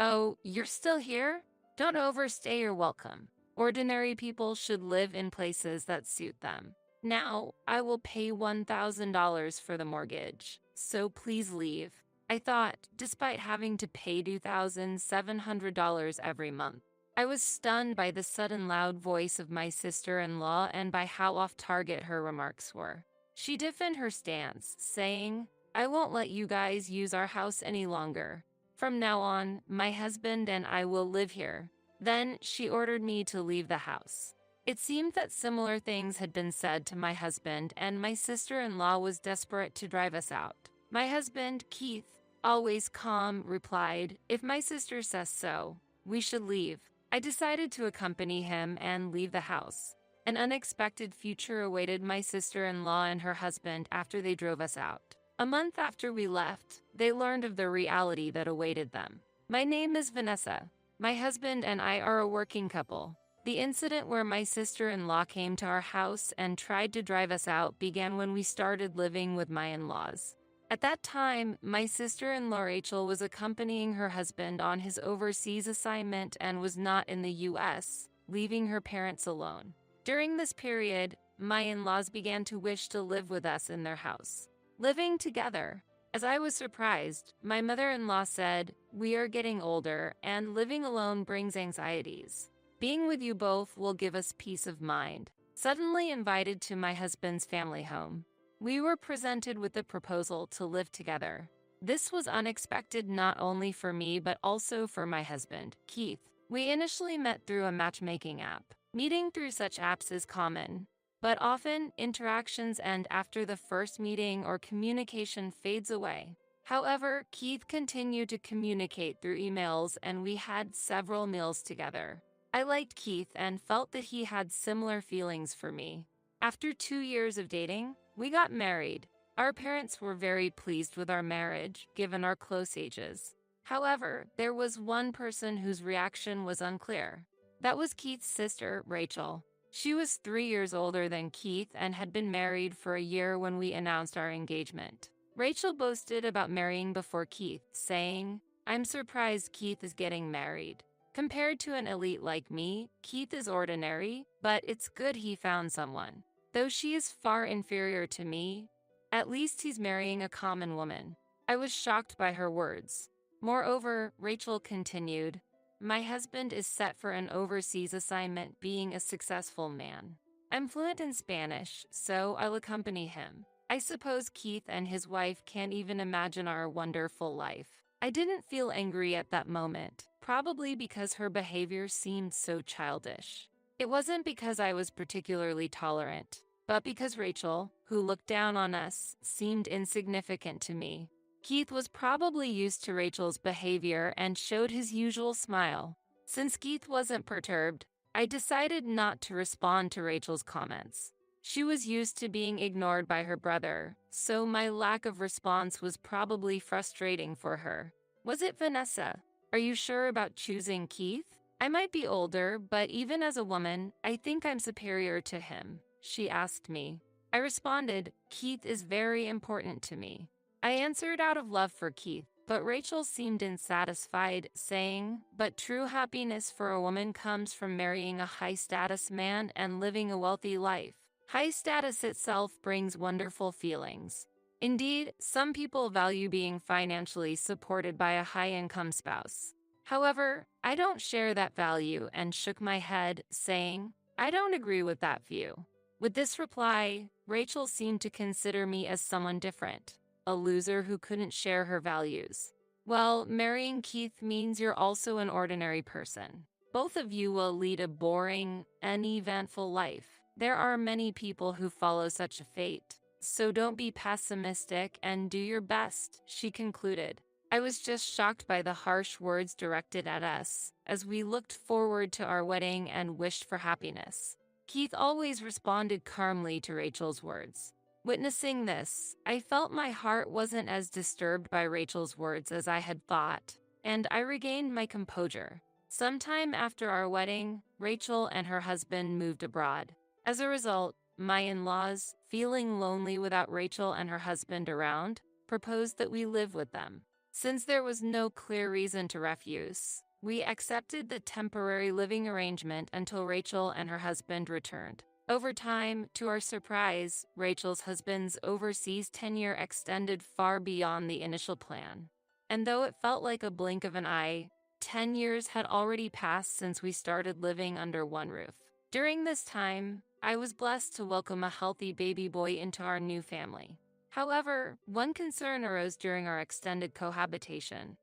"Oh, you're still here? Don't overstay your welcome. Ordinary people should live in places that suit them. Now, I will pay $1,000 for the mortgage, so please leave." I thought, despite having to pay $2,700 every month. I was stunned by the sudden loud voice of my sister-in-law and by how off-target her remarks were. She defended her stance, saying, "I won't let you guys use our house any longer. From now on, my husband and I will live here." Then she ordered me to leave the house. It seemed that similar things had been said to my husband, and my sister-in-law was desperate to drive us out. My husband, Keith, always calm, replied, "If my sister says so, we should leave." I decided to accompany him and leave the house. An unexpected future awaited my sister-in-law and her husband after they drove us out. A month after we left, they learned of the reality that awaited them. "My name is Vanessa. My husband and I are a working couple. The incident where my sister-in-law came to our house and tried to drive us out began when we started living with my in-laws. At that time, my sister-in-law Rachel was accompanying her husband on his overseas assignment and was not in the US, leaving her parents alone. During this period, my in-laws began to wish to live with us in their house, living together. As I was surprised, my mother-in-law said, "We are getting older, and living alone brings anxieties. Being with you both will give us peace of mind." Suddenly invited to my husband's family home, we were presented with the proposal to live together. This was unexpected not only for me but also for my husband, Keith. We initially met through a matchmaking app. Meeting through such apps is common, but often interactions end after the first meeting or communication fades away. However, Keith continued to communicate through emails and we had several meals together. I liked Keith and felt that he had similar feelings for me. After 2 years of dating, we got married. Our parents were very pleased with our marriage, given our close ages. However, there was one person whose reaction was unclear. That was Keith's sister, Rachel. She was 3 years older than Keith and had been married for a year when we announced our engagement. Rachel boasted about marrying before Keith, saying, "I'm surprised Keith is getting married. Compared to an elite like me, Keith is ordinary, but it's good he found someone. Though she is far inferior to me, at least he's marrying a common woman." I was shocked by her words. Moreover, Rachel continued, "My husband is set for an overseas assignment, being a successful man. I'm fluent in Spanish, so I'll accompany him. I suppose Keith and his wife can't even imagine our wonderful life." I didn't feel angry at that moment, probably because her behavior seemed so childish. It wasn't because I was particularly tolerant, but because Rachel, who looked down on us, seemed insignificant to me. Keith was probably used to Rachel's behavior and showed his usual smile. Since Keith wasn't perturbed, I decided not to respond to Rachel's comments. She was used to being ignored by her brother, so my lack of response was probably frustrating for her. "Was it Vanessa? Are you sure about choosing Keith? I might be older, but even as a woman, I think I'm superior to him," she asked me. I responded, "Keith is very important to me." I answered out of love for Keith, but Rachel seemed unsatisfied, saying, "But true happiness for a woman comes from marrying a high-status man and living a wealthy life. High status itself brings wonderful feelings. Indeed, some people value being financially supported by a high-income spouse. However, I don't share that value," and shook my head, saying, "I don't agree with that view." With this reply, Rachel seemed to consider me as someone different, a loser who couldn't share her values. "Well, marrying Keith means you're also an ordinary person. Both of you will lead a boring, uneventful life. There are many people who follow such a fate, so don't be pessimistic and do your best," she concluded. I was just shocked by the harsh words directed at us, as we looked forward to our wedding and wished for happiness. Keith always responded calmly to Rachel's words. Witnessing this, I felt my heart wasn't as disturbed by Rachel's words as I had thought, and I regained my composure. Sometime after our wedding, Rachel and her husband moved abroad. As a result, my in-laws, feeling lonely without Rachel and her husband around, proposed that we live with them. Since there was no clear reason to refuse, we accepted the temporary living arrangement until Rachel and her husband returned. Over time, to our surprise, Rachel's husband's overseas tenure extended far beyond the initial plan. And though it felt like a blink of an eye, 10 years had already passed since we started living under one roof. During this time, I was blessed to welcome a healthy baby boy into our new family. However, one concern arose during our extended cohabitation: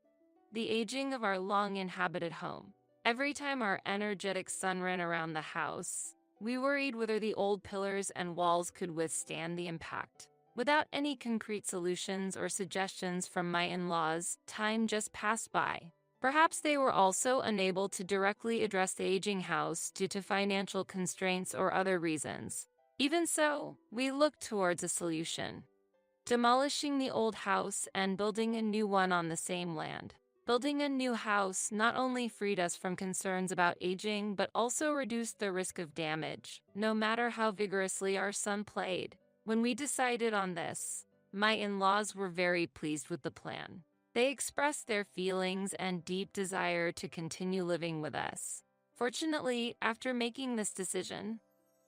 the aging of our long-inhabited home. Every time our energetic son ran around the house, we worried whether the old pillars and walls could withstand the impact. Without any concrete solutions or suggestions from my in-laws, time just passed by. Perhaps they were also unable to directly address the aging house due to financial constraints or other reasons. Even so, we looked towards a solution: demolishing the old house and building a new one on the same land. Building a new house not only freed us from concerns about aging, but also reduced the risk of damage, no matter how vigorously our son played. When we decided on this, my in-laws were very pleased with the plan. They expressed their feelings and deep desire to continue living with us. Fortunately, after making this decision,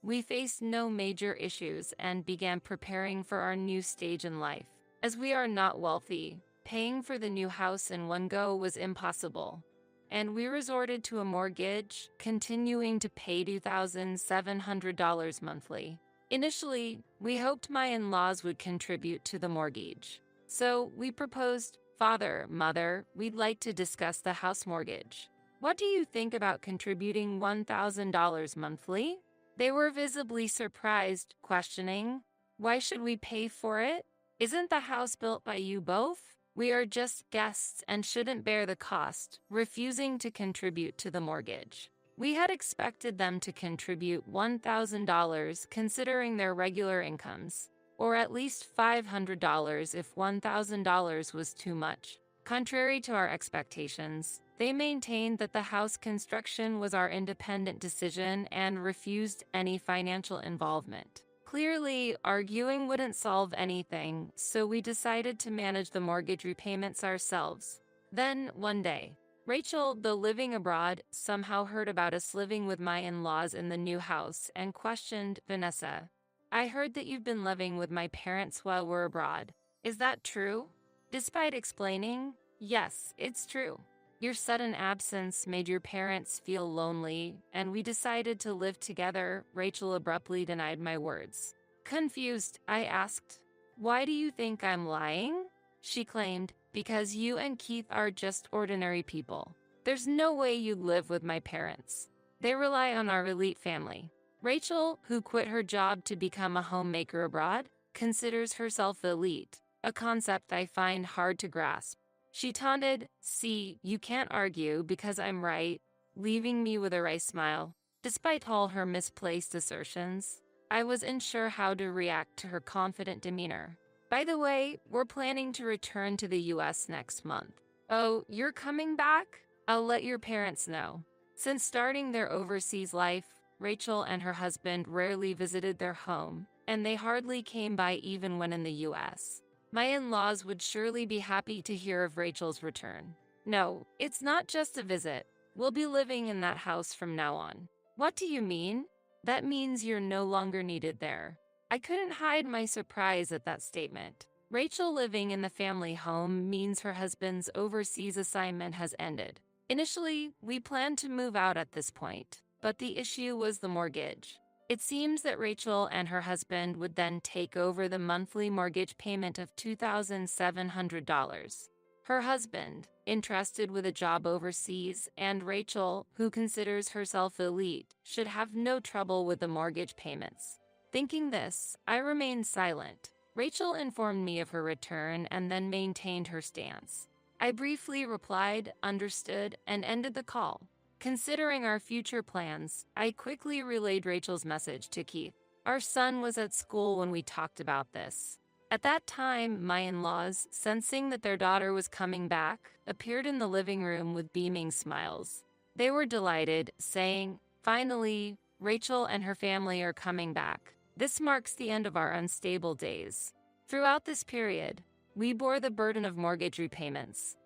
we faced no major issues and began preparing for our new stage in life. As we are not wealthy, paying for the new house in one go was impossible, and we resorted to a mortgage, continuing to pay $2,700 monthly. Initially, we hoped my in-laws would contribute to the mortgage. So we proposed, "Father, Mother, we'd like to discuss the house mortgage. What do you think about contributing $1,000 monthly?" They were visibly surprised, questioning, "Why should we pay for it? Isn't the house built by you both? We are just guests and shouldn't bear the cost," refusing to contribute to the mortgage. We had expected them to contribute $1,000 considering their regular incomes, or at least $500 if $1,000 was too much. Contrary to our expectations, they maintained that the house construction was our independent decision and refused any financial involvement. Clearly, arguing wouldn't solve anything, so we decided to manage the mortgage repayments ourselves. Then, one day, Rachel, though living abroad, somehow heard about us living with my in-laws in the new house and questioned, "Vanessa, I heard that you've been living with my parents while we're abroad. Is that true?" Despite explaining, "Yes, it's true. Your sudden absence made your parents feel lonely, and we decided to live together," Rachel abruptly denied my words. Confused, I asked, "Why do you think I'm lying?" She claimed, "Because you and Keith are just ordinary people. There's no way you'd live with my parents. They rely on our elite family." Rachel, who quit her job to become a homemaker abroad, considers herself elite, a concept I find hard to grasp. She taunted, "See, you can't argue because I'm right," leaving me with a wry smile. Despite all her misplaced assertions, I was unsure how to react to her confident demeanor. "By the way, we're planning to return to the US next month." "Oh, you're coming back? I'll let your parents know." Since starting their overseas life, Rachel and her husband rarely visited their home, and they hardly came by even when in the US. My in-laws would surely be happy to hear of Rachel's return. "No, it's not just a visit. We'll be living in that house from now on." "What do you mean?" "That means you're no longer needed there." I couldn't hide my surprise at that statement. Rachel living in the family home means her husband's overseas assignment has ended. Initially, we planned to move out at this point, but the issue was the mortgage. It seems that Rachel and her husband would then take over the monthly mortgage payment of $2,700. Her husband, interested with a job overseas, and Rachel, who considers herself elite, should have no trouble with the mortgage payments. Thinking this, I remained silent. Rachel informed me of her return and then maintained her stance. I briefly replied, understood, and ended the call. Considering our future plans, I quickly relayed Rachel's message to Keith. Our son was at school when we talked about this. At that time, my in-laws, sensing that their daughter was coming back, appeared in the living room with beaming smiles. They were delighted, saying, "Finally, Rachel and her family are coming back. This marks the end of our unstable days." Throughout this period, we bore the burden of mortgage repayments.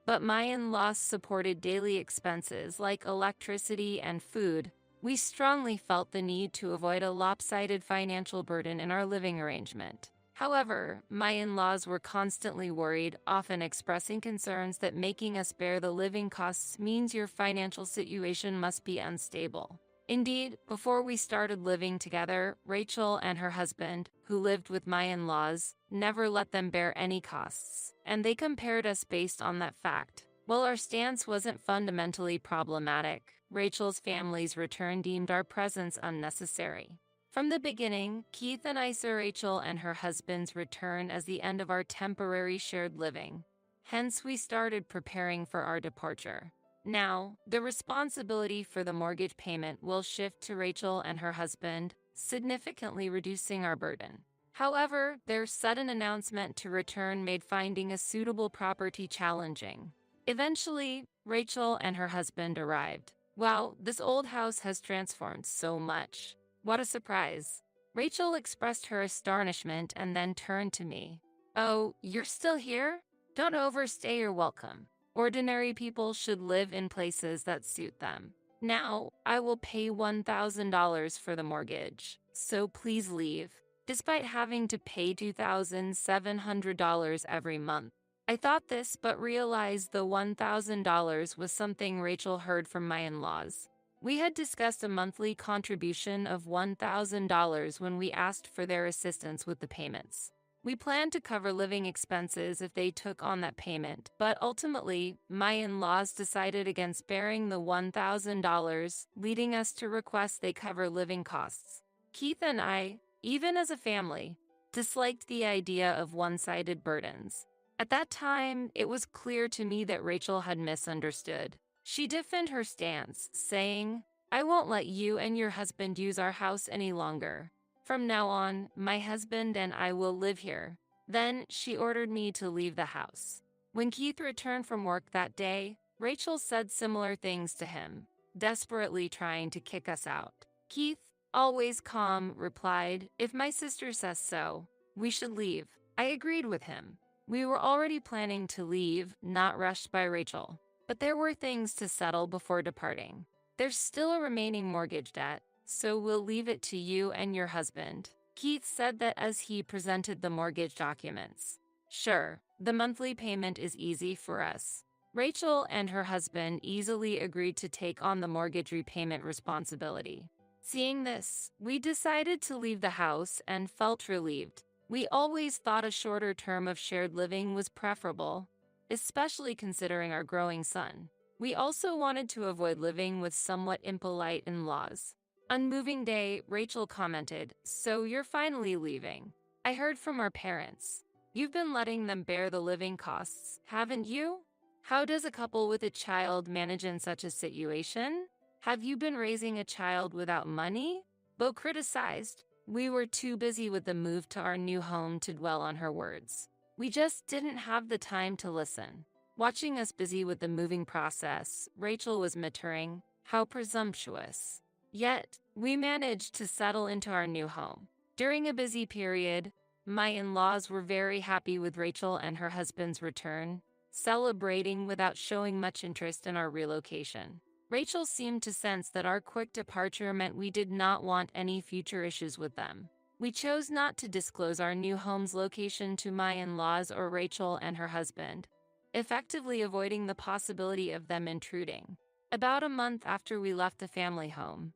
But my in-laws supported daily expenses like electricity and food. We strongly felt the need to avoid a lopsided financial burden in our living arrangement. However, my in-laws were constantly worried, often expressing concerns that making us bear the living costs means your financial situation must be unstable. Indeed, before we started living together, Rachel and her husband, who lived with my in-laws, never let them bear any costs, and they compared us based on that fact. While our stance wasn't fundamentally problematic, Rachel's family's return deemed our presence unnecessary. From the beginning, Keith and I saw Rachel and her husband's return as the end of our temporary shared living. Hence, we started preparing for our departure. Now, the responsibility for the mortgage payment will shift to Rachel and her husband, significantly reducing our burden. However, their sudden announcement to return made finding a suitable property challenging. Eventually, Rachel and her husband arrived. Wow, this old house has transformed so much. What a surprise. Rachel expressed her astonishment and then turned to me. Oh, you're still here? Don't overstay your welcome. Ordinary people should live in places that suit them. Now, I will pay $1,000 for the mortgage, so please leave. Despite having to pay $2,700 every month. I thought this but realized the $1,000 was something Rachel heard from my in-laws. We had discussed a monthly contribution of $1,000 when we asked for their assistance with the payments. We planned to cover living expenses if they took on that payment, but ultimately, my in-laws decided against bearing the $1,000, leading us to request they cover living costs. Keith and I, even as a family, disliked the idea of one-sided burdens. At that time, it was clear to me that Rachel had misunderstood. She defended her stance, saying, "I won't let you and your husband use our house any longer. From now on, my husband and I will live here." Then she ordered me to leave the house. When Keith returned from work that day, Rachel said similar things to him, desperately trying to kick us out. Keith, always calm, replied, "If my sister says so, we should leave." I agreed with him. We were already planning to leave, not rushed by Rachel. But there were things to settle before departing. There's still a remaining mortgage debt, so we'll leave it to you and your husband. Keith said that as he presented the mortgage documents. Sure, the monthly payment is easy for us. Rachel and her husband easily agreed to take on the mortgage repayment responsibility. Seeing this, we decided to leave the house and felt relieved. We always thought a shorter term of shared living was preferable, especially considering our growing son. We also wanted to avoid living with somewhat impolite in-laws. On moving day, Rachel commented, "So you're finally leaving. I heard from our parents. You've been letting them bear the living costs, haven't you? How does a couple with a child manage in such a situation? Have you been raising a child without money?" Bo criticized. We were too busy with the move to our new home to dwell on her words. We just didn't have the time to listen. Watching us busy with the moving process, Rachel was muttering, "How presumptuous." Yet, we managed to settle into our new home. During a busy period, my in-laws were very happy with Rachel and her husband's return, celebrating without showing much interest in our relocation. Rachel seemed to sense that our quick departure meant we did not want any future issues with them. We chose not to disclose our new home's location to my in-laws or Rachel and her husband, effectively avoiding the possibility of them intruding. About a month after we left the family home,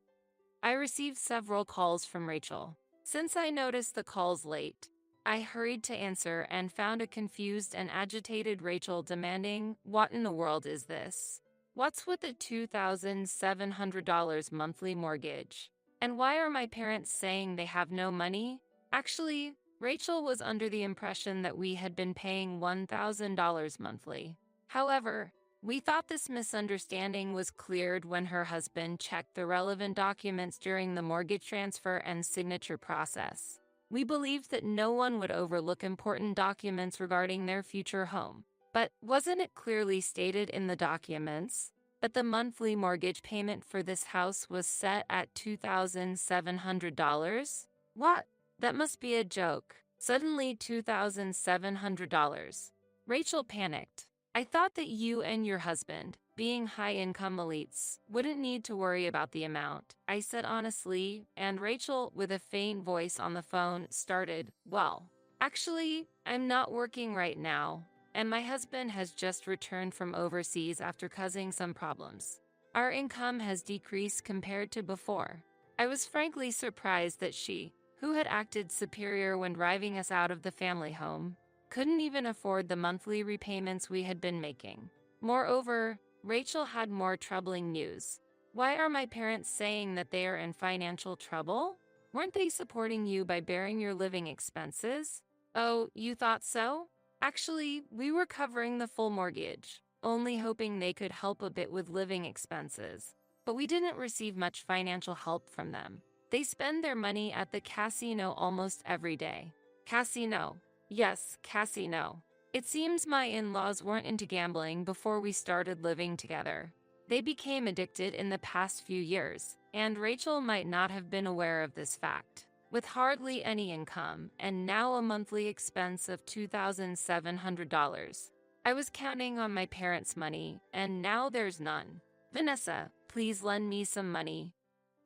I received several calls from Rachel. Since I noticed the calls late, I hurried to answer and found a confused and agitated Rachel demanding, "What in the world is this? What's with the $2,700 monthly mortgage? And why are my parents saying they have no money?" Actually, Rachel was under the impression that we had been paying $1,000 monthly. However, we thought this misunderstanding was cleared when her husband checked the relevant documents during the mortgage transfer and signature process. We believed that no one would overlook important documents regarding their future home. But wasn't it clearly stated in the documents that the monthly mortgage payment for this house was set at $2,700? What? That must be a joke. Suddenly $2,700. Rachel panicked. I thought that you and your husband, being high-income elites, wouldn't need to worry about the amount, I said honestly, and Rachel, with a faint voice on the phone, started, well, actually, I'm not working right now, and my husband has just returned from overseas after causing some problems. Our income has decreased compared to before. I was frankly surprised that she, who had acted superior when driving us out of the family home, couldn't even afford the monthly repayments we had been making. Moreover, Rachel had more troubling news. Why are my parents saying that they are in financial trouble? Weren't they supporting you by bearing your living expenses? Oh, you thought so? Actually, we were covering the full mortgage, only hoping they could help a bit with living expenses. But we didn't receive much financial help from them. They spend their money at the casino almost every day. Casino. Yes, casino. It seems my in-laws weren't into gambling before we started living together. They became addicted in the past few years, and Rachel might not have been aware of this fact. With hardly any income, and now a monthly expense of $2,700. I was counting on my parents' money, and now there's none. Vanessa, please lend me some money.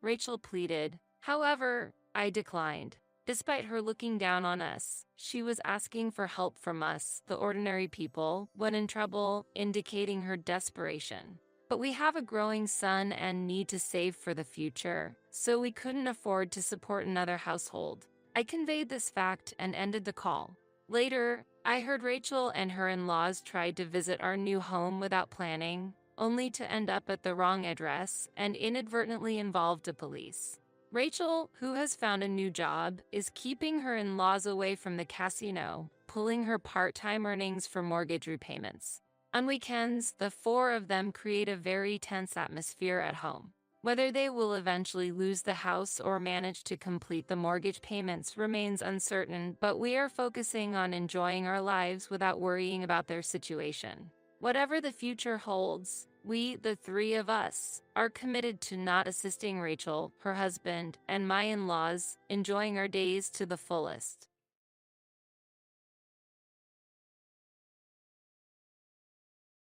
Rachel pleaded. However, I declined. Despite her looking down on us, she was asking for help from us, the ordinary people, when in trouble, indicating her desperation. But we have a growing son and need to save for the future, so we couldn't afford to support another household. I conveyed this fact and ended the call. Later, I heard Rachel and her in-laws tried to visit our new home without planning, only to end up at the wrong address and inadvertently involved the police. Rachel, who has found a new job, is keeping her in-laws away from the casino, pulling her part-time earnings for mortgage repayments. On weekends, the four of them create a very tense atmosphere at home. Whether they will eventually lose the house or manage to complete the mortgage payments remains uncertain, but we are focusing on enjoying our lives without worrying about their situation. Whatever the future holds, we, the three of us, are committed to not assisting Rachel, her husband, and my in-laws, enjoying our days to the fullest.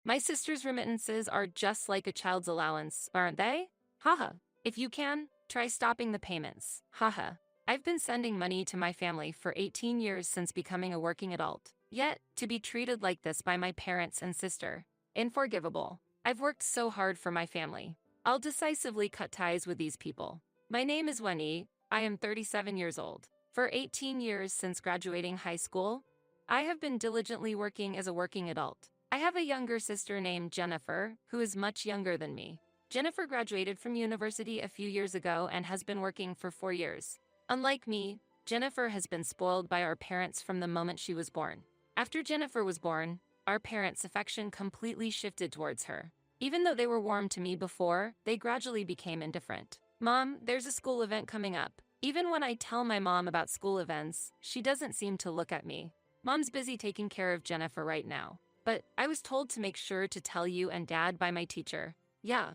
My sister's remittances are just like a child's allowance, aren't they? Haha. If you can, try stopping the payments. Haha. I've been sending money to my family for 18 years since becoming a working adult. Yet, to be treated like this by my parents and sister, unforgivable. I've worked so hard for my family. I'll decisively cut ties with these people. My name is Wendy. I am 37 years old. For 18 years since graduating high school, I have been diligently working as a working adult. I have a younger sister named Jennifer, who is much younger than me. Jennifer graduated from university a few years ago and has been working for 4 years. Unlike me, Jennifer has been spoiled by our parents from the moment she was born. After Jennifer was born, our parents' affection completely shifted towards her. Even though they were warm to me before, they gradually became indifferent. Mom, there's a school event coming up. Even when I tell my mom about school events, she doesn't seem to look at me. Mom's busy taking care of Jennifer right now. But I was told to make sure to tell you and Dad by my teacher. Yeah,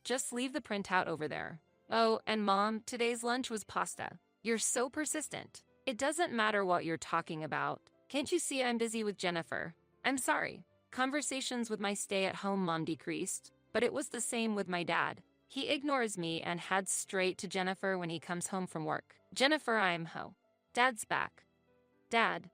just leave the printout over there. Oh, and Mom, today's lunch was pasta. You're so persistent. It doesn't matter what you're talking about. Can't you see I'm busy with Jennifer? I'm sorry. Conversations with my stay-at-home mom decreased, but it was the same with my dad. He ignores me and heads straight to Jennifer when he comes home from work. Jennifer, I'm ho. Dad's back. Dad.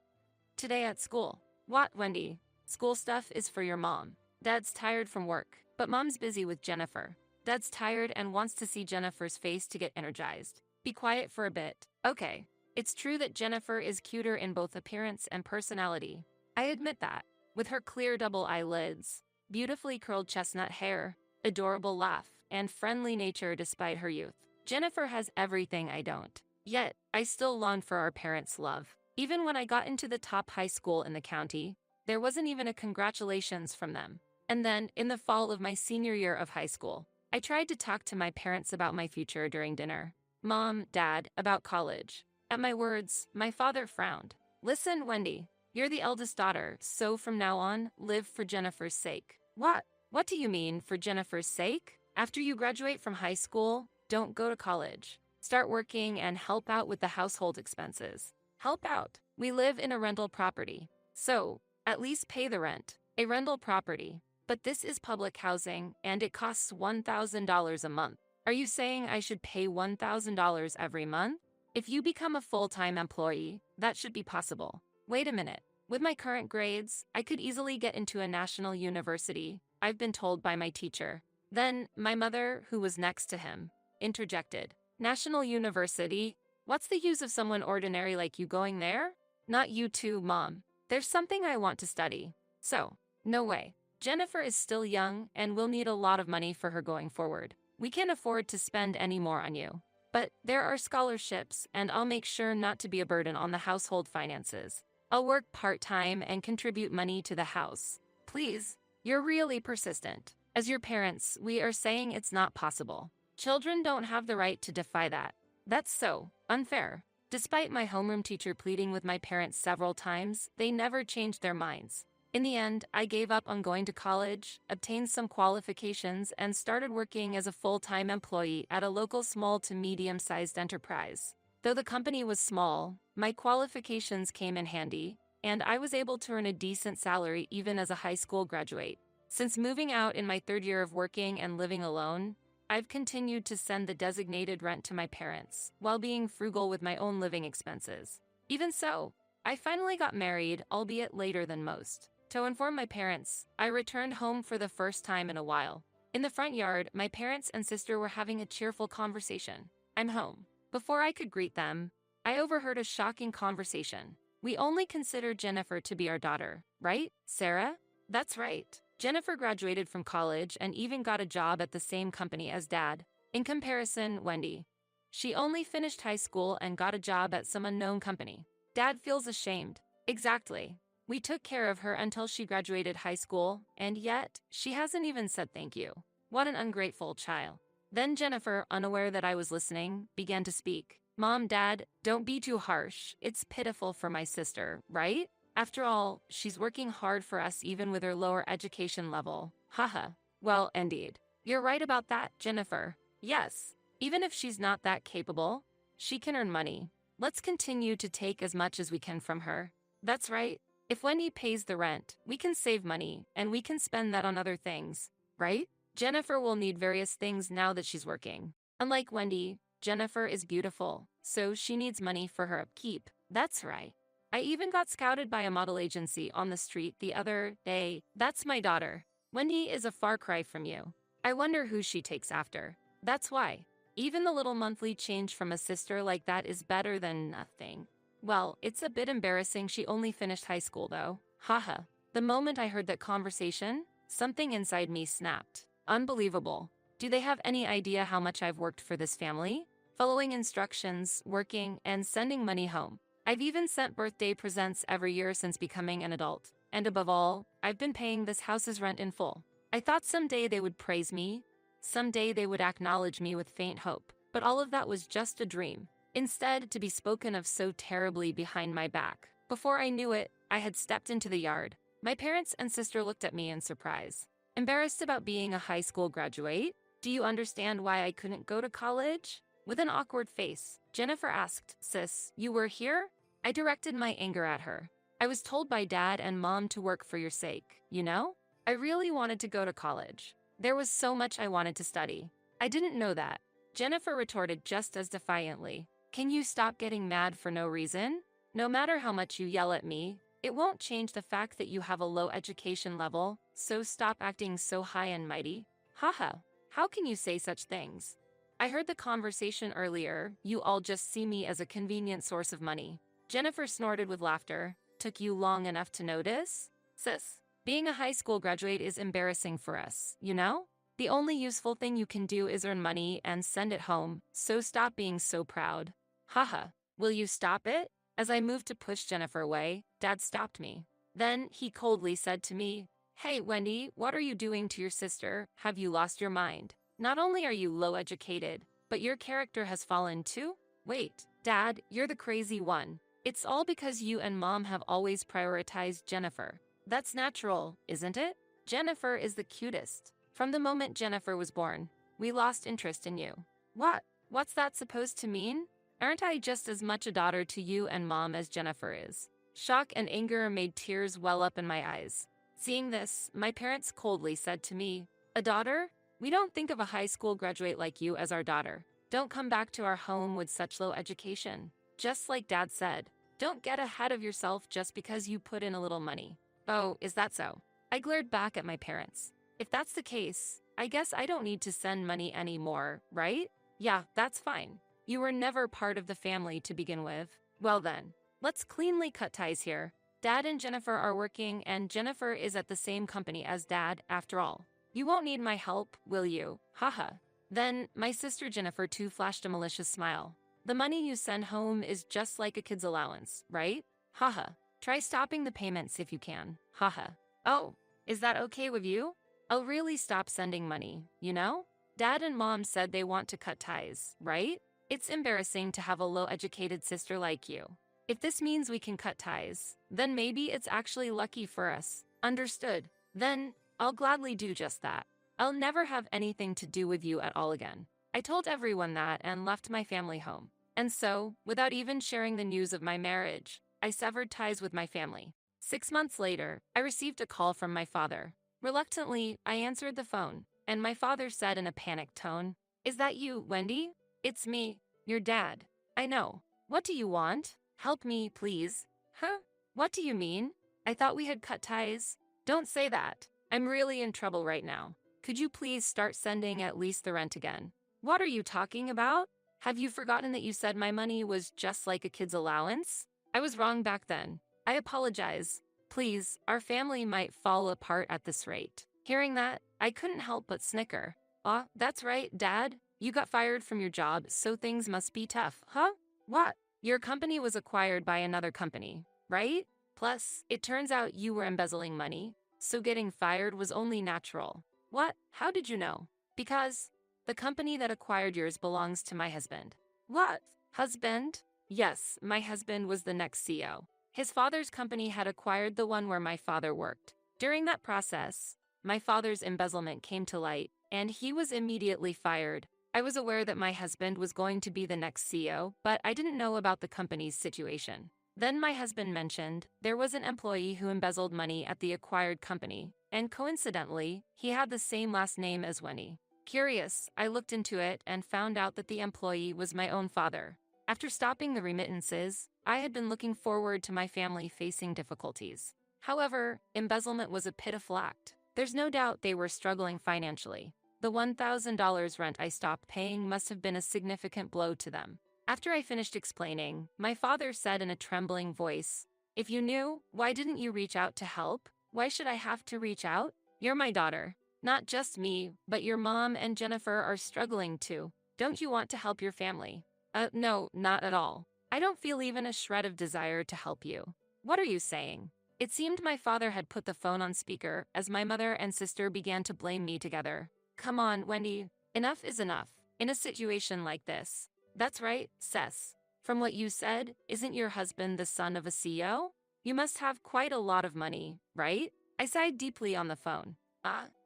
Today at school. What, Wendy? School stuff is for your mom. Dad's tired from work, but Mom's busy with Jennifer. Dad's tired and wants to see Jennifer's face to get energized. Be quiet for a bit. Okay. It's true that Jennifer is cuter in both appearance and personality. I admit that. With her clear double eyelids, beautifully curled chestnut hair, adorable laugh, and friendly nature despite her youth, Jennifer has everything I don't. Yet, I still long for our parents' love. Even when I got into the top high school in the county, there wasn't even a congratulations from them. And then, in the fall of my senior year of high school, I tried to talk to my parents about my future during dinner. Mom, Dad, about college. At my words, my father frowned. Listen, Wendy, you're the eldest daughter, so from now on, live for Jennifer's sake. What? What do you mean, for Jennifer's sake? After you graduate from high school, don't go to college. Start working and help out with the household expenses. Help out. We live in a rental property. So, at least pay the rent. A rental property. But this is public housing, and it costs $1,000 a month. Are you saying I should pay $1,000 every month? If you become a full-time employee, that should be possible. Wait a minute. With my current grades, I could easily get into a national university, I've been told by my teacher. Then, my mother, who was next to him, interjected. National university? What's the use of someone ordinary like you going there? Not you too, Mom. There's something I want to study. So, no way. Jennifer is still young and will need a lot of money for her going forward. We can't afford to spend any more on you. But there are scholarships, and I'll make sure not to be a burden on the household finances. I'll work part-time and contribute money to the house. Please, you're really persistent. As your parents, we are saying it's not possible. Children don't have the right to defy that. That's so unfair. Despite my homeroom teacher pleading with my parents several times, they never changed their minds. In the end, I gave up on going to college, obtained some qualifications, and started working as a full-time employee at a local small to medium-sized enterprise. Though the company was small, my qualifications came in handy, and I was able to earn a decent salary even as a high school graduate. Since moving out in my third year of working and living alone, I've continued to send the designated rent to my parents, while being frugal with my own living expenses. Even so, I finally got married, albeit later than most. To inform my parents, I returned home for the first time in a while. In the front yard, my parents and sister were having a cheerful conversation. I'm home. Before I could greet them, I overheard a shocking conversation. We only consider Jennifer to be our daughter, right, Sarah? That's right. Jennifer graduated from college and even got a job at the same company as Dad. In comparison, Wendy. She only finished high school and got a job at some unknown company. Dad feels ashamed. Exactly. We took care of her until she graduated high school, and yet, she hasn't even said thank you. What an ungrateful child. Then Jennifer, unaware that I was listening, began to speak. Mom, Dad, don't be too harsh. It's pitiful for my sister, right? After all, she's working hard for us even with her lower education level. Haha. Well, indeed. You're right about that, Jennifer. Yes. Even if she's not that capable, she can earn money. Let's continue to take as much as we can from her. That's right. If Wendy pays the rent, we can save money, and we can spend that on other things, right? Jennifer will need various things now that she's working. Unlike Wendy, Jennifer is beautiful, so she needs money for her upkeep. That's right. I even got scouted by a model agency on the street the other day. That's my daughter. Wendy is a far cry from you. I wonder who she takes after. That's why. Even the little monthly change from a sister like that is better than nothing. Well, it's a bit embarrassing she only finished high school though. Haha. The moment I heard that conversation, something inside me snapped. Unbelievable. Do they have any idea how much I've worked for this family? Following instructions, working, and sending money home. I've even sent birthday presents every year since becoming an adult. And above all, I've been paying this house's rent in full. I thought someday they would praise me. Someday they would acknowledge me with faint hope. But all of that was just a dream. Instead, to be spoken of so terribly behind my back. Before I knew it, I had stepped into the yard. My parents and sister looked at me in surprise. Embarrassed about being a high school graduate? Do you understand why I couldn't go to college? With an awkward face, Jennifer asked, Sis, you were here? I directed my anger at her. I was told by Dad and Mom to work for your sake, you know? I really wanted to go to college. There was so much I wanted to study. I didn't know that. Jennifer retorted just as defiantly. Can you stop getting mad for no reason? No matter how much you yell at me, it won't change the fact that you have a low education level, so stop acting so high and mighty. Haha, how can you say such things? I heard the conversation earlier, you all just see me as a convenient source of money. Jennifer snorted with laughter. Took you long enough to notice? Sis, being a high school graduate is embarrassing for us, you know? The only useful thing you can do is earn money and send it home, so stop being so proud. Haha, will you stop it? As I moved to push Jennifer away, Dad stopped me. Then he coldly said to me, Hey, Wendy, what are you doing to your sister? Have you lost your mind? Not only are you low educated, but your character has fallen too? Wait, Dad, you're the crazy one. It's all because you and Mom have always prioritized Jennifer. That's natural, isn't it? Jennifer is the cutest. From the moment Jennifer was born, we lost interest in you. What? What's that supposed to mean? Aren't I just as much a daughter to you and Mom as Jennifer is? Shock and anger made tears well up in my eyes. Seeing this, my parents coldly said to me, "A daughter? We don't think of a high school graduate like you as our daughter. Don't come back to our home with such low education." Just like Dad said, don't get ahead of yourself just because you put in a little money. Oh, is that so? I glared back at my parents. If that's the case, I guess I don't need to send money anymore, right? Yeah, that's fine. You were never part of the family to begin with. Well then, let's cleanly cut ties here. Dad and Jennifer are working, and Jennifer is at the same company as Dad, after all. You won't need my help, will you? Haha. Then, my sister Jennifer too flashed a malicious smile. The money you send home is just like a kid's allowance, right? Haha. Try stopping the payments if you can. Haha. Oh, is that okay with you? I'll really stop sending money, you know? Dad and Mom said they want to cut ties, right? It's embarrassing to have a low-educated sister like you. If this means we can cut ties, then maybe it's actually lucky for us. Understood. Then, I'll gladly do just that. I'll never have anything to do with you at all again. I told everyone that and left my family home. And so, without even sharing the news of my marriage, I severed ties with my family. 6 months later, I received a call from my father. Reluctantly, I answered the phone, and my father said in a panicked tone, "Is that you, Wendy? It's me, your dad. I know. What do you want? Help me, please." Huh? What do you mean? I thought we had cut ties. Don't say that. I'm really in trouble right now. Could you please start sending at least the rent again? What are you talking about? Have you forgotten that you said my money was just like a kid's allowance? I was wrong back then. I apologize. Please, our family might fall apart at this rate. Hearing that, I couldn't help but snicker. Ah, that's right, Dad. You got fired from your job, so things must be tough, huh? What? Your company was acquired by another company, right? Plus, it turns out you were embezzling money, so getting fired was only natural. What? How did you know? Because the company that acquired yours belongs to my husband. What? Husband? Yes, my husband was the next CEO. His father's company had acquired the one where my father worked. During that process, my father's embezzlement came to light, and he was immediately fired. I was aware that my husband was going to be the next CEO, but I didn't know about the company's situation. Then my husband mentioned there was an employee who embezzled money at the acquired company, and coincidentally, he had the same last name as Winnie. Curious, I looked into it and found out that the employee was my own father. After stopping the remittances, I had been looking forward to my family facing difficulties. However, embezzlement was a pitiful act. There's no doubt they were struggling financially. The $1,000 rent I stopped paying must have been a significant blow to them. After I finished explaining, my father said in a trembling voice, "If you knew, why didn't you reach out to help? Why should I have to reach out? You're my daughter. Not just me, but your mom and Jennifer are struggling too. Don't you want to help your family?" No, not at all. I don't feel even a shred of desire to help you. What are you saying? It seemed my father had put the phone on speaker as my mother and sister began to blame me together. Come on, Wendy. Enough is enough. In a situation like this. That's right, Cess. From what you said, isn't your husband the son of a CEO? You must have quite a lot of money, right? I sighed deeply on the phone.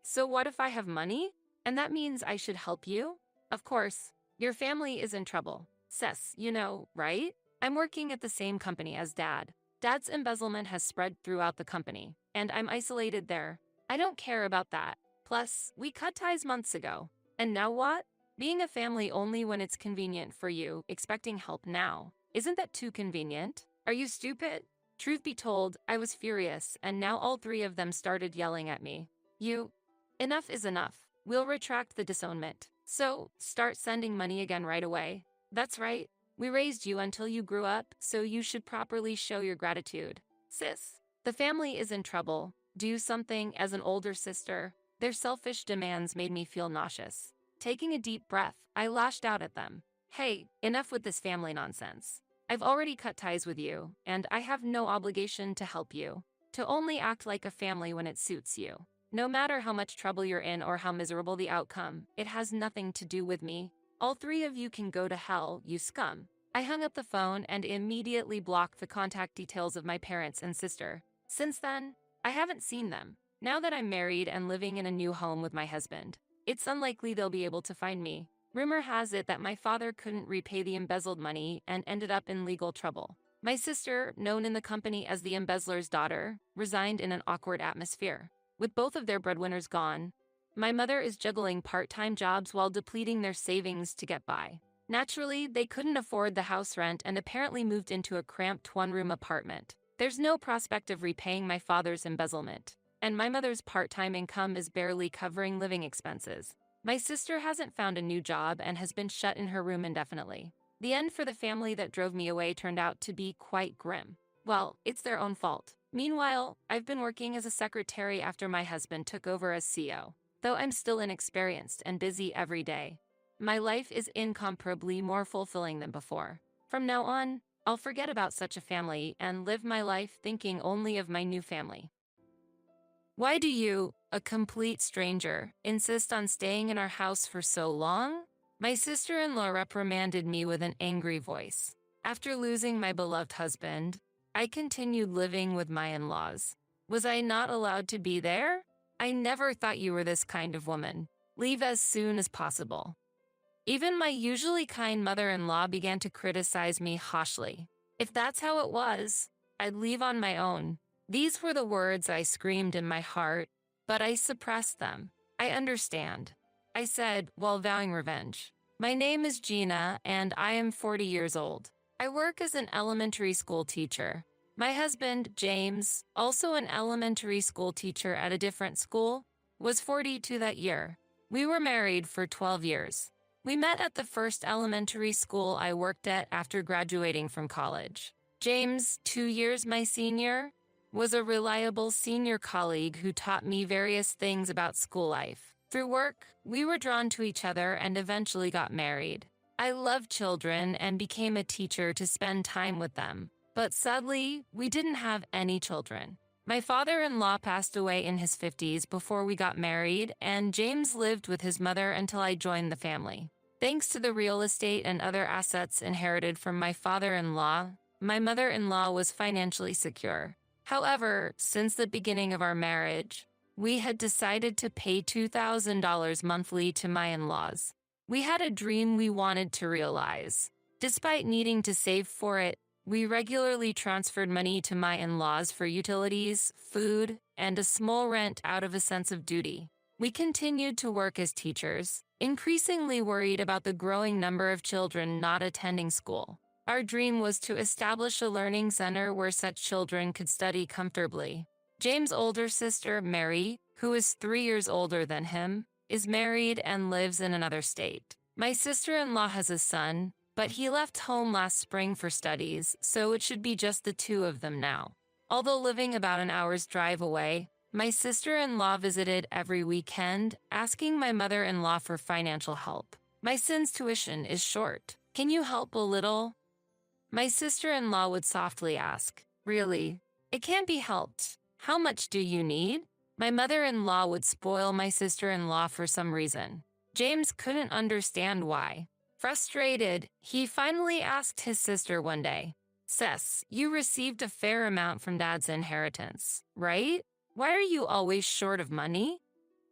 So what if I have money? And that means I should help you? Of course. Your family is in trouble. Cess, you know, right? I'm working at the same company as Dad. Dad's embezzlement has spread throughout the company, and I'm isolated there. I don't care about that. Plus, we cut ties months ago. And now what? Being a family only when it's convenient for you, expecting help now. Isn't that too convenient? Are you stupid? Truth be told, I was furious, and now all three of them started yelling at me. Enough is enough. We'll retract the disownment. So, start sending money again right away. That's right. We raised you until you grew up, so you should properly show your gratitude. Sis, the family is in trouble. Do something as an older sister. Their selfish demands made me feel nauseous. Taking a deep breath, I lashed out at them. Hey, enough with this family nonsense. I've already cut ties with you, and I have no obligation to help you. To only act like a family when it suits you. No matter how much trouble you're in or how miserable the outcome, it has nothing to do with me. All three of you can go to hell, you scum. I hung up the phone and immediately blocked the contact details of my parents and sister. Since then, I haven't seen them. Now that I'm married and living in a new home with my husband, it's unlikely they'll be able to find me. Rumor has it that my father couldn't repay the embezzled money and ended up in legal trouble. My sister, known in the company as the embezzler's daughter, resigned in an awkward atmosphere. With both of their breadwinners gone, my mother is juggling part-time jobs while depleting their savings to get by. Naturally, they couldn't afford the house rent and apparently moved into a cramped one-room apartment. There's no prospect of repaying my father's embezzlement, and my mother's part-time income is barely covering living expenses. My sister hasn't found a new job and has been shut in her room indefinitely. The end for the family that drove me away turned out to be quite grim. Well, it's their own fault. Meanwhile, I've been working as a secretary after my husband took over as CEO. Though I'm still inexperienced and busy every day, my life is incomparably more fulfilling than before. From now on, I'll forget about such a family and live my life thinking only of my new family. Why do you, a complete stranger, insist on staying in our house for so long? My sister-in-law reprimanded me with an angry voice. After losing my beloved husband, I continued living with my in-laws. Was I not allowed to be there? I never thought you were this kind of woman. Leave as soon as possible. Even my usually kind mother-in-law began to criticize me harshly. If that's how it was, I'd leave on my own. These were the words I screamed in my heart, but I suppressed them. I understand, I said while vowing revenge. My name is Gina, and I am 40 years old. I work as an elementary school teacher. My husband, James, also an elementary school teacher at a different school, was 42 that year. We were married for 12 years. We met at the first elementary school I worked at after graduating from college. James, 2 years my senior, was a reliable senior colleague who taught me various things about school life. Through work, we were drawn to each other and eventually got married. I loved children and became a teacher to spend time with them. But sadly, we didn't have any children. My father-in-law passed away in his 50s before we got married, and James lived with his mother until I joined the family. Thanks to the real estate and other assets inherited from my father-in-law, my mother-in-law was financially secure. However, since the beginning of our marriage, we had decided to pay $2,000 monthly to my in-laws. We had a dream we wanted to realize. Despite needing to save for it, we regularly transferred money to my in-laws for utilities, food, and a small rent out of a sense of duty. We continued to work as teachers, increasingly worried about the growing number of children not attending school. Our dream was to establish a learning center where such children could study comfortably. James' older sister, Mary, who is 3 years older than him, is married and lives in another state. My sister-in-law has a son, but he left home last spring for studies, so it should be just the two of them now. Although living about an hour's drive away, my sister-in-law visited every weekend, asking my mother-in-law for financial help. My son's tuition is short. Can you help a little? My sister-in-law would softly ask, Really? It can't be helped. How much do you need? My mother-in-law would spoil my sister-in-law for some reason. James couldn't understand why. Frustrated, he finally asked his sister one day, Sis, you received a fair amount from Dad's inheritance, right? Why are you always short of money?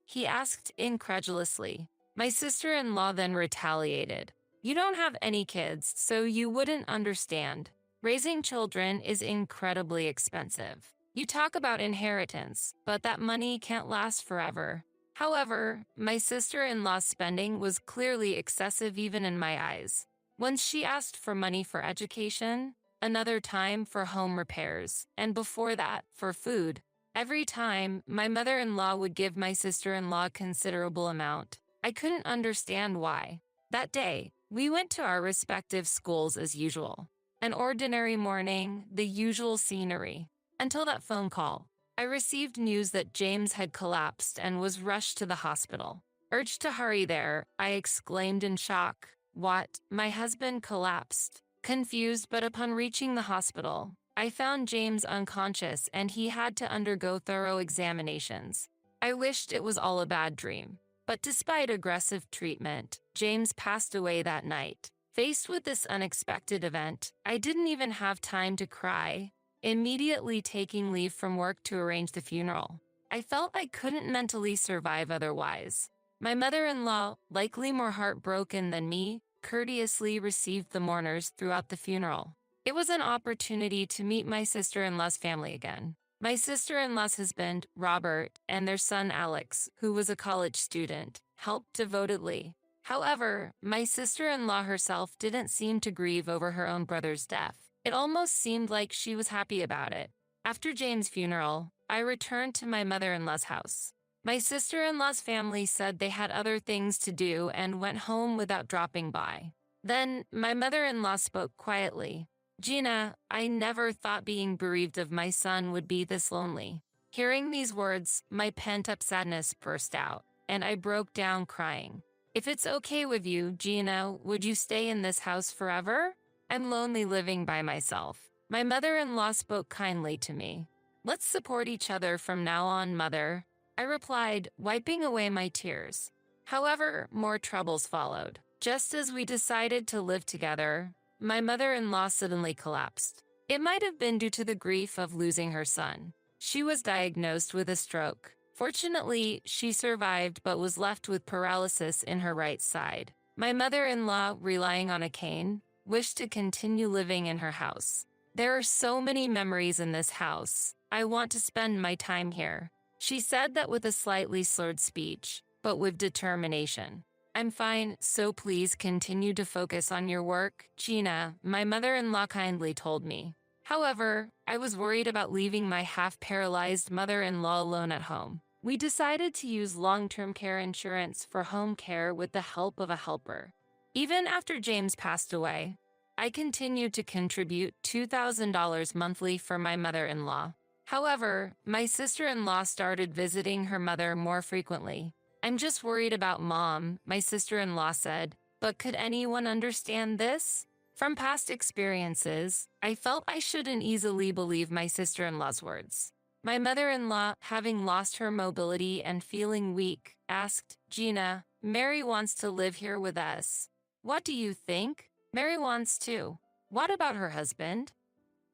He asked incredulously. My sister-in-law then retaliated. You don't have any kids, so you wouldn't understand. Raising children is incredibly expensive. You talk about inheritance, but that money can't last forever. However, my sister-in-law's spending was clearly excessive even in my eyes. Once she asked for money for education, another time for home repairs, and before that, for food. Every time, my mother-in-law would give my sister-in-law a considerable amount. I couldn't understand why. That day, we went to our respective schools as usual. An ordinary morning, the usual scenery. Until that phone call. I received news that James had collapsed and was rushed to the hospital. Urged to hurry there, I exclaimed in shock, What? My husband collapsed. Confused, but upon reaching the hospital, I found James unconscious and he had to undergo thorough examinations. I wished it was all a bad dream. But despite aggressive treatment, James passed away that night. Faced with this unexpected event, I didn't even have time to cry, immediately taking leave from work to arrange the funeral. I felt I couldn't mentally survive otherwise. My mother-in-law, likely more heartbroken than me, courteously received the mourners throughout the funeral. It was an opportunity to meet my sister-in-law's family again. My sister-in-law's husband, Robert, and their son, Alex, who was a college student, helped devotedly. However, my sister-in-law herself didn't seem to grieve over her own brother's death. It almost seemed like she was happy about it. After James' funeral, I returned to my mother-in-law's house. My sister-in-law's family said they had other things to do and went home without dropping by. Then, my mother-in-law spoke quietly. "Gina, I never thought being bereaved of my son would be this lonely." Hearing these words, my pent-up sadness burst out, and I broke down crying. "If it's okay with you, Gina, would you stay in this house forever? I'm lonely living by myself." My mother-in-law spoke kindly to me. "Let's support each other from now on, mother," I replied, wiping away my tears. However, more troubles followed. Just as we decided to live together, my mother-in-law suddenly collapsed. It might have been due to the grief of losing her son. She was diagnosed with a stroke. Fortunately, she survived but was left with paralysis in her right side. My mother-in-law, relying on a cane, wished to continue living in her house. "There are so many memories in this house. I want to spend my time here," she said that with a slightly slurred speech, but with determination. "I'm fine, so please continue to focus on your work, Gina," my mother-in-law kindly told me. However, I was worried about leaving my half-paralyzed mother-in-law alone at home. We decided to use long-term care insurance for home care with the help of a helper. Even after James passed away, I continued to contribute $2,000 monthly for my mother-in-law. However, my sister-in-law started visiting her mother more frequently. "I'm just worried about Mom," my sister-in-law said, "but could anyone understand this?" From past experiences, I felt I shouldn't easily believe my sister-in-law's words. My mother-in-law, having lost her mobility and feeling weak, asked, "Gina, Mary wants to live here with us. What do you think?" "Mary wants to. What about her husband?"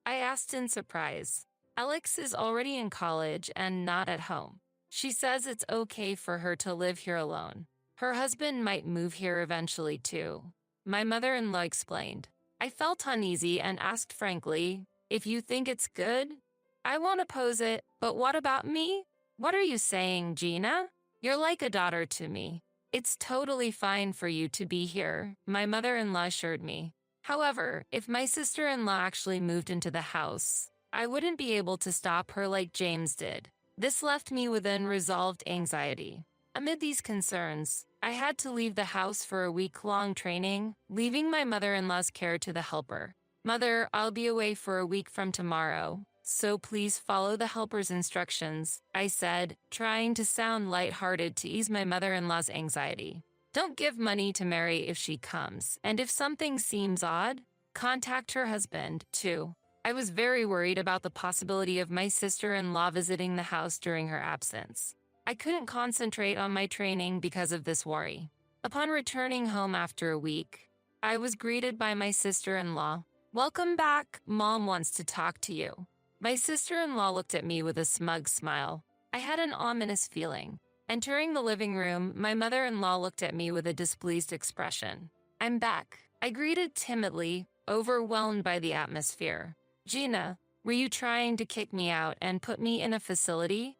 I asked in surprise. "Alex is already in college and not at home. She says it's okay for her to live here alone. Her husband might move here eventually too," my mother-in-law explained. I felt uneasy and asked frankly, "If you think it's good, I won't oppose it, but what about me?" "What are you saying, Gina? You're like a daughter to me. It's totally fine for you to be here," my mother-in-law assured me. However, if my sister-in-law actually moved into the house, I wouldn't be able to stop her like James did. This left me with unresolved anxiety. Amid these concerns, I had to leave the house for a week-long training, leaving my mother-in-law's care to the helper. "Mother, I'll be away for a week from tomorrow, so please follow the helper's instructions," I said, trying to sound lighthearted to ease my mother-in-law's anxiety. "Don't give money to Mary if she comes, and if something seems odd, contact her husband, too." I was very worried about the possibility of my sister-in-law visiting the house during her absence. I couldn't concentrate on my training because of this worry. Upon returning home after a week, I was greeted by my sister-in-law. "Welcome back, Mom wants to talk to you." My sister-in-law looked at me with a smug smile. I had an ominous feeling. Entering the living room, my mother-in-law looked at me with a displeased expression. "I'm back," I greeted timidly, overwhelmed by the atmosphere. "Gina, were you trying to kick me out and put me in a facility?"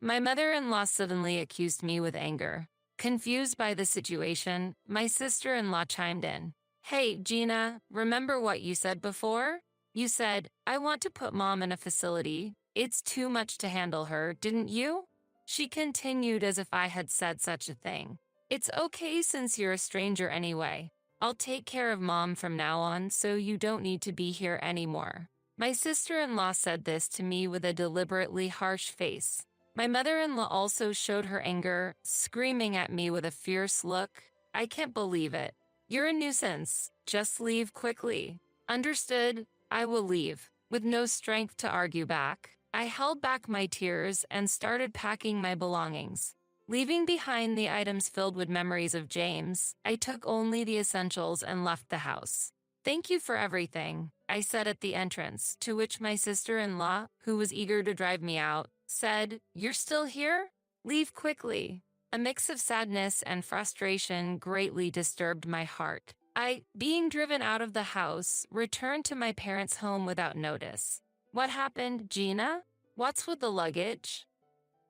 My mother-in-law suddenly accused me with anger. Confused by the situation, my sister-in-law chimed in. "Hey, Gina, remember what you said before? You said, 'I want to put Mom in a facility. It's too much to handle her,' didn't you?" She continued as if I had said such a thing. "It's okay since you're a stranger anyway. I'll take care of Mom from now on so you don't need to be here anymore." My sister-in-law said this to me with a deliberately harsh face. My mother-in-law also showed her anger, screaming at me with a fierce look. "I can't believe it. You're a nuisance. Just leave quickly." "Understood, I will leave." With no strength to argue back, I held back my tears and started packing my belongings. Leaving behind the items filled with memories of James, I took only the essentials and left the house. "Thank you for everything," I said at the entrance, to which my sister-in-law, who was eager to drive me out, said, "You're still here? Leave quickly." A mix of sadness and frustration greatly disturbed my heart. I, being driven out of the house, returned to my parents' home without notice. What happened, Gina? What's with the luggage?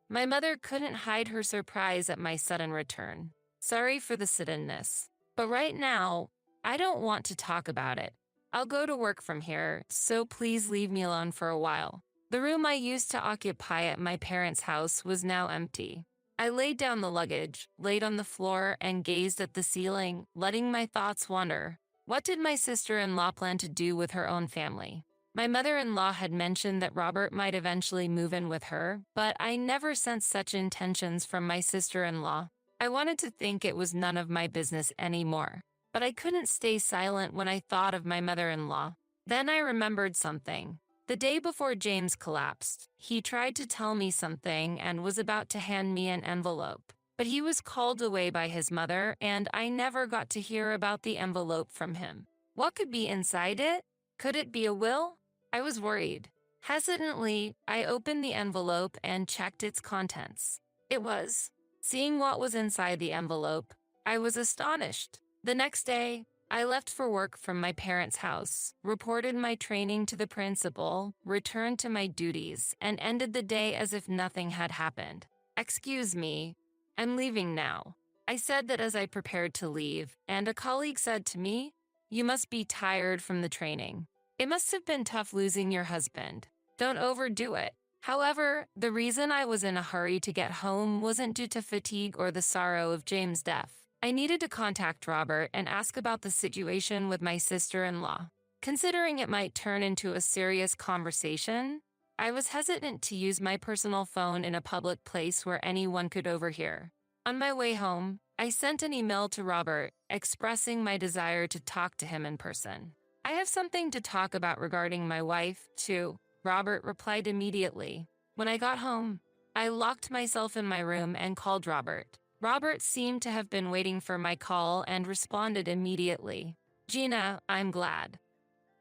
My mother couldn't hide her surprise at my sudden return. Sorry for the suddenness, but right now, I don't want to talk about it. I'll go to work from here, so please leave me alone for a while. The room I used to occupy at my parents' house was now empty. I laid down the luggage, laid on the floor, and gazed at the ceiling, letting my thoughts wander. What did my sister-in-law plan to do with her own family? My mother-in-law had mentioned that Robert might eventually move in with her, but I never sensed such intentions from my sister-in-law. I wanted to think it was none of my business anymore, but I couldn't stay silent when I thought of my mother-in-law. Then I remembered something. The day before James collapsed, he tried to tell me something and was about to hand me an envelope, but he was called away by his mother, and I never got to hear about the envelope from him. What could be inside it? Could it be a will? I was worried. Hesitantly, I opened the envelope and checked its contents. It was. Seeing what was inside the envelope, I was astonished. The next day, I left for work from my parents' house, reported my training to the principal, returned to my duties, and ended the day as if nothing had happened. Excuse me, I'm leaving now. I said that as I prepared to leave, and a colleague said to me, "You must be tired from the training. It must have been tough losing your husband. Don't overdo it." However, the reason I was in a hurry to get home wasn't due to fatigue or the sorrow of James' death. I needed to contact Robert and ask about the situation with my sister-in-law. Considering it might turn into a serious conversation, I was hesitant to use my personal phone in a public place where anyone could overhear. On my way home, I sent an email to Robert expressing my desire to talk to him in person. "I have something to talk about regarding my wife, too," Robert replied immediately. When I got home, I locked myself in my room and called Robert. Robert seemed to have been waiting for my call and responded immediately. "Gina, I'm glad.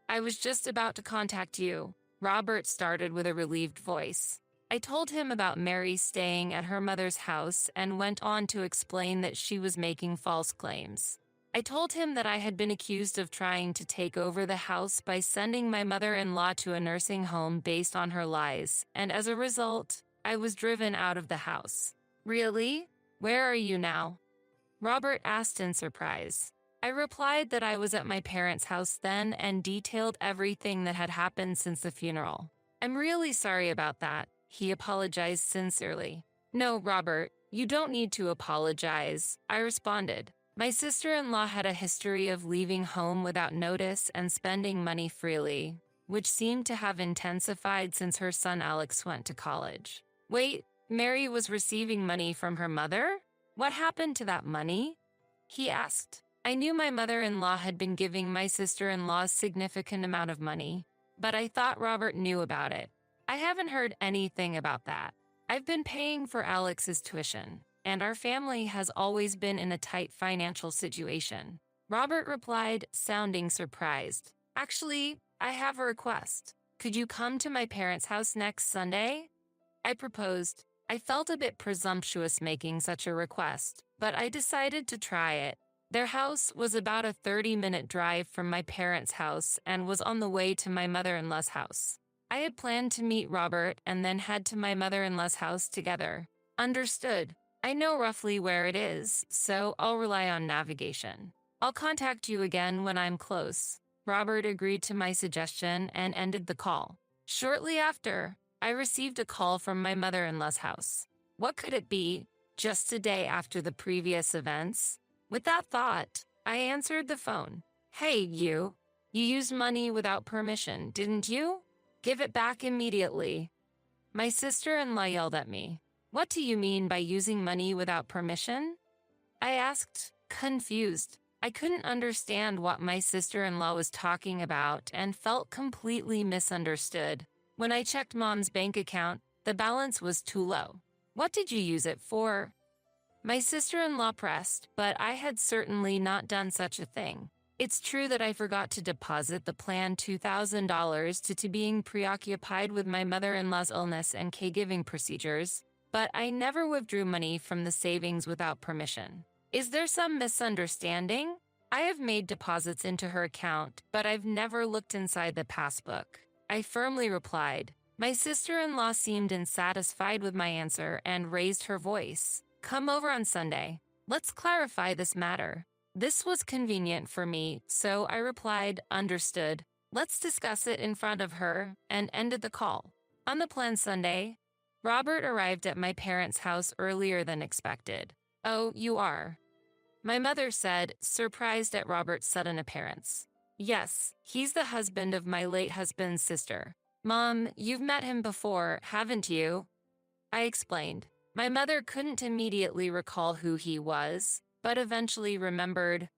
I was just about to contact you," Robert started with a relieved voice. I told him about Mary staying at her mother's house and went on to explain that she was making false claims. I told him that I had been accused of trying to take over the house by sending my mother-in-law to a nursing home based on her lies, and as a result, I was driven out of the house. "Really? Where are you now?" Robert asked in surprise. I replied that I was at my parents' house then and detailed everything that had happened since the funeral. "I'm really sorry about that," he apologized sincerely. "No, Robert, you don't need to apologize," I responded. My sister-in-law had a history of leaving home without notice and spending money freely, which seemed to have intensified since her son Alex went to college. "Wait, Mary was receiving money from her mother? What happened to that money?" he asked. I knew my mother-in-law had been giving my sister-in-law a significant amount of money, but I thought Robert knew about it. "I haven't heard anything about that. I've been paying for Alex's tuition, and our family has always been in a tight financial situation." Robert replied, sounding surprised. "Actually, I have a request. Could you come to my parents' house next Sunday?" I proposed. I felt a bit presumptuous making such a request, but I decided to try it. Their house was about a 30-minute drive from my parents' house and was on the way to my mother-in-law's house. I had planned to meet Robert and then head to my mother-in-law's house together. "Understood. I know roughly where it is, so I'll rely on navigation. I'll contact you again when I'm close." Robert agreed to my suggestion and ended the call. Shortly after, I received a call from my mother-in-law's house. What could it be, just a day after the previous events? With that thought, I answered the phone. "Hey, you used money without permission, didn't you? Give it back immediately." My sister-in-law yelled at me. "What do you mean by using money without permission?" I asked, confused. I couldn't understand what my sister-in-law was talking about and felt completely misunderstood. When I checked Mom's bank account, the balance was too low. "What did you use it for?" My sister-in-law pressed, but I had certainly not done such a thing. It's true that I forgot to deposit the planned $2,000 due to being preoccupied with my mother-in-law's illness and caregiving procedures, but I never withdrew money from the savings without permission. Is there some misunderstanding? I have made deposits into her account, but I've never looked inside the passbook. I firmly replied. My sister-in-law seemed unsatisfied with my answer and raised her voice. Come over on Sunday. Let's clarify this matter. This was convenient for me, so I replied, understood. Let's discuss it in front of her, and ended the call. On the planned Sunday, Robert arrived at my parents' house earlier than expected. Oh, you are? My mother said, surprised at Robert's sudden appearance. Yes, he's the husband of my late husband's sister. Mom, you've met him before, haven't you? I explained. My mother couldn't immediately recall who he was, but eventually remembered,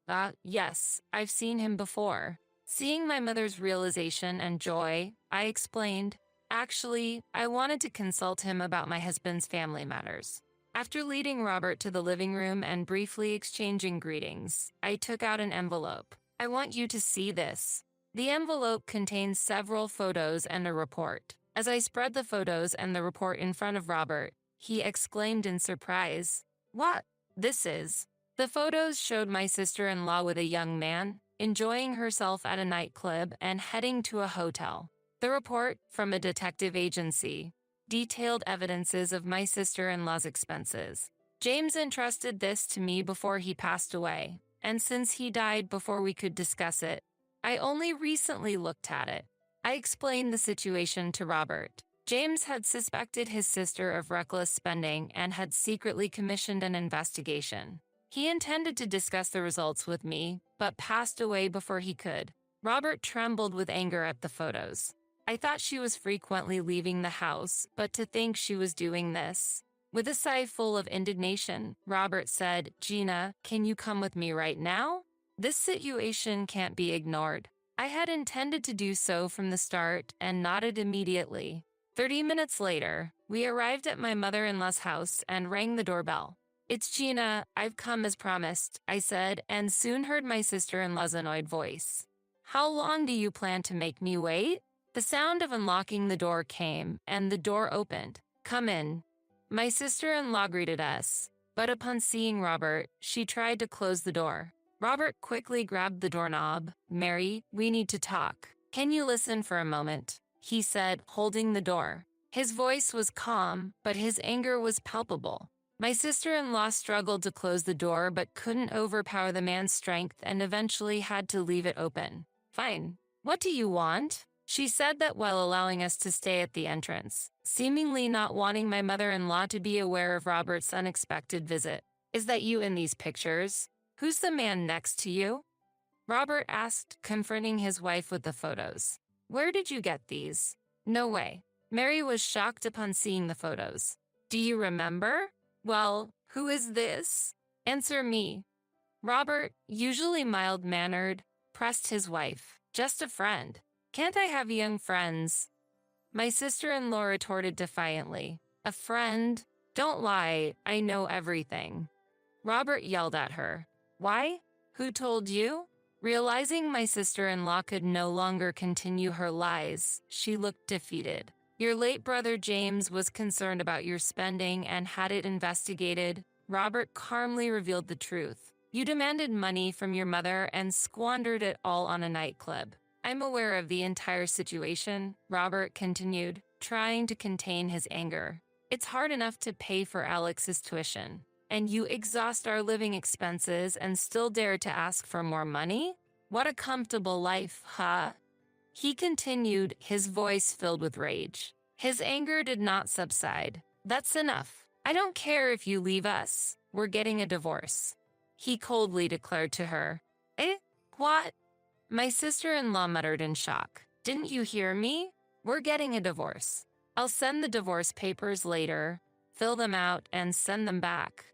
yes, I've seen him before. Seeing my mother's realization and joy, I explained, actually, I wanted to consult him about my husband's family matters. After leading Robert to the living room and briefly exchanging greetings, I took out an envelope. I want you to see this. The envelope contains several photos and a report. As I spread the photos and the report in front of Robert, he exclaimed in surprise, "What? This is?" The photos showed my sister-in-law with a young man, enjoying herself at a nightclub and heading to a hotel. The report, from a detective agency, detailed evidences of my sister-in-law's expenses. James entrusted this to me before he passed away, and since he died before we could discuss it, I only recently looked at it. I explained the situation to Robert. James had suspected his sister of reckless spending and had secretly commissioned an investigation. He intended to discuss the results with me, but passed away before he could. Robert trembled with anger at the photos. I thought she was frequently leaving the house, but to think she was doing this. With a sigh full of indignation, Robert said, "Gina, can you come with me right now? This situation can't be ignored." I had intended to do so from the start and nodded immediately. 30 minutes later, we arrived at my mother-in-law's house and rang the doorbell. "It's Gina, I've come as promised," I said, and soon heard my sister-in-law's annoyed voice. "How long do you plan to make me wait?" The sound of unlocking the door came, and the door opened. "Come in." My sister-in-law greeted us, but upon seeing Robert, she tried to close the door. Robert quickly grabbed the doorknob. "Mary, we need to talk. Can you listen for a moment?" he said, holding the door. His voice was calm, but his anger was palpable. My sister-in-law struggled to close the door but couldn't overpower the man's strength and eventually had to leave it open. "Fine. What do you want?" She said that while allowing us to stay at the entrance, seemingly not wanting my mother-in-law to be aware of Robert's unexpected visit. "Is that you in these pictures? Who's the man next to you?" Robert asked, confronting his wife with the photos. "Where did you get these?" "No way." Mary was shocked upon seeing the photos. "Do you remember?" "Well, who is this?" "Answer me." Robert, usually mild-mannered, pressed his wife. "Just a friend. Can't I have young friends?" My sister-in-law retorted defiantly. "A friend? Don't lie, I know everything." Robert yelled at her. "Why? Who told you?" Realizing my sister-in-law could no longer continue her lies, she looked defeated. "Your late brother James was concerned about your spending and had it investigated." Robert calmly revealed the truth. "You demanded money from your mother and squandered it all on a nightclub." "I'm aware of the entire situation," Robert continued, trying to contain his anger. "It's hard enough to pay for Alex's tuition, and you exhaust our living expenses and still dare to ask for more money? What a comfortable life, huh?" He continued, his voice filled with rage. His anger did not subside. "That's enough. I don't care if you leave us. We're getting a divorce," he coldly declared to her. "Eh? What?" My sister-in-law muttered in shock. "Didn't you hear me? We're getting a divorce. I'll send the divorce papers later, fill them out, and send them back,"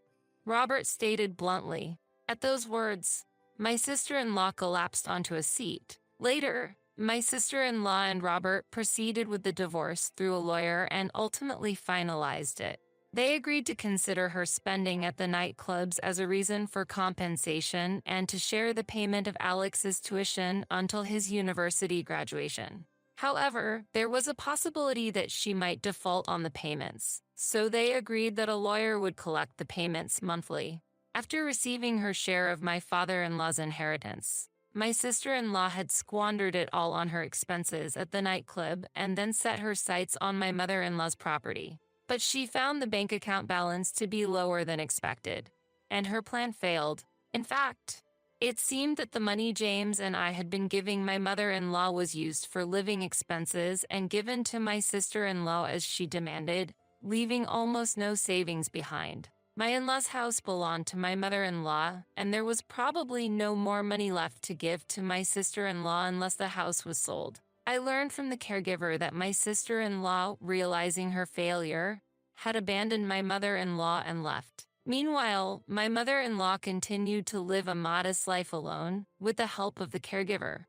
Robert stated bluntly. At those words, my sister-in-law collapsed onto a seat. Later, my sister-in-law and Robert proceeded with the divorce through a lawyer and ultimately finalized it. They agreed to consider her spending at the nightclubs as a reason for compensation and to share the payment of Alex's tuition until his university graduation. However, there was a possibility that she might default on the payments, so they agreed that a lawyer would collect the payments monthly. After receiving her share of my father-in-law's inheritance, my sister-in-law had squandered it all on her expenses at the nightclub and then set her sights on my mother-in-law's property. But she found the bank account balance to be lower than expected, and her plan failed. In fact, it seemed that the money James and I had been giving my mother-in-law was used for living expenses and given to my sister-in-law as she demanded, leaving almost no savings behind. My in-laws' house belonged to my mother-in-law, and there was probably no more money left to give to my sister-in-law unless the house was sold. I learned from the caregiver that my sister-in-law, realizing her failure, had abandoned my mother-in-law and left. Meanwhile, my mother-in-law continued to live a modest life alone, with the help of the caregiver.